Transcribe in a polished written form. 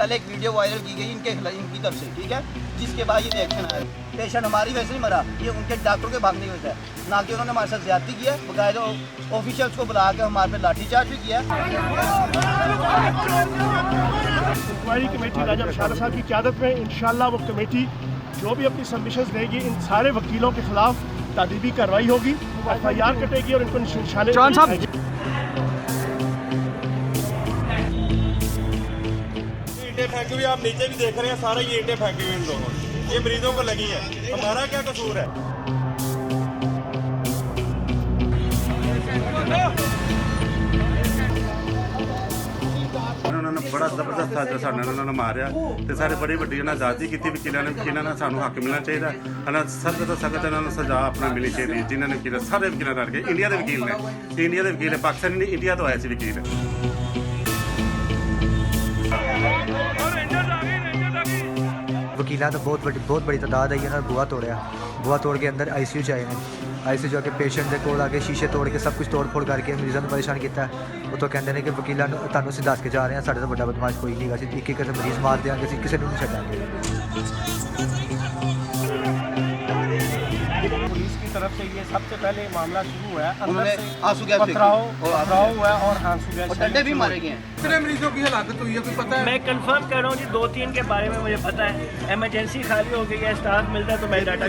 कल एक video viral की गई इनकी तरफ से, ठीक है, जिसके बाद ये रिएक्शन आया। पेशेंट हमारी वैसे नहीं मरा, ये उनके डॉक्टर के भागने की वजह है, ना कि उन्होंने हमारे साथ ज्यादती की है। बाकायदा ऑफिशियल्स को बुला के हमारे पे लाठीचार्ज भी किया। इंक्वायरी कमेटी राजा बशारत साहब की क़यादत में इंशाअल्लाह वो कमेटी जो भी अपनी सबमिशंस देगी, इन सारे वकीलों के खिलाफ तादीबी कार्रवाई होगी, FIR कटेगी और इनको निशाने ईंटें फेंकी हुई, आप नीचे भी देख रहे हैं, सारे ये ईंटें फेंकी हुई इन लोगों ने, ये मरीजों को लगी है। हमारा क्या कसूर है? उन्होंने बड़ा जबरदस्त था जो साढ़े उन्होंने मारिया तो सारे बड़ी वड्डी आज़ादी की वकीलों ने सानू हक मिलना चाहिए है, सख्त तो सख्त इन्होंने सजा अपना मिलनी चाहिए। जिन्होंने वकील सारे वकील करके इंडिया के वकील ने, इंडिया के वकील है, पाकिस्तानी नहीं, इंडिया तो आए थे वकील। वकीलों तो बहुत बड़ी तादाद है, उन्होंने बुआ तोड़िया, बुआ तोड़ के अंदर ICU आए हैं, ICU जाके पेशेंट के कोल आके शीशे तोड़ के सब कुछ तोड़ फोड़ करके मरीजों को परेशान किया। वो तो कहते हैं कि वकीलों तुहानू असीं दस के जा रहे हैं, साढ़े तो बड़ा बदमाश कोई नहीं, असीं एक मरीज मार देंगे, असीं किसी को नहीं छड्डांगे। पुलिस की तरफ से ये सबसे पहले मामला शुरू हुआ है, अंदर से आंसू गैस पथराव हुआ है और आंसू गैस और डंडे भी मारे गए हैं। कितने मरीजों की हलाकत हुई है, कोई पता है? मैं कंफर्म कर रहा हूँ जी, 2-3 के बारे में मुझे पता है। इमरजेंसी खाली हो गई है, स्टाफ मिलता है तो मैं डाटा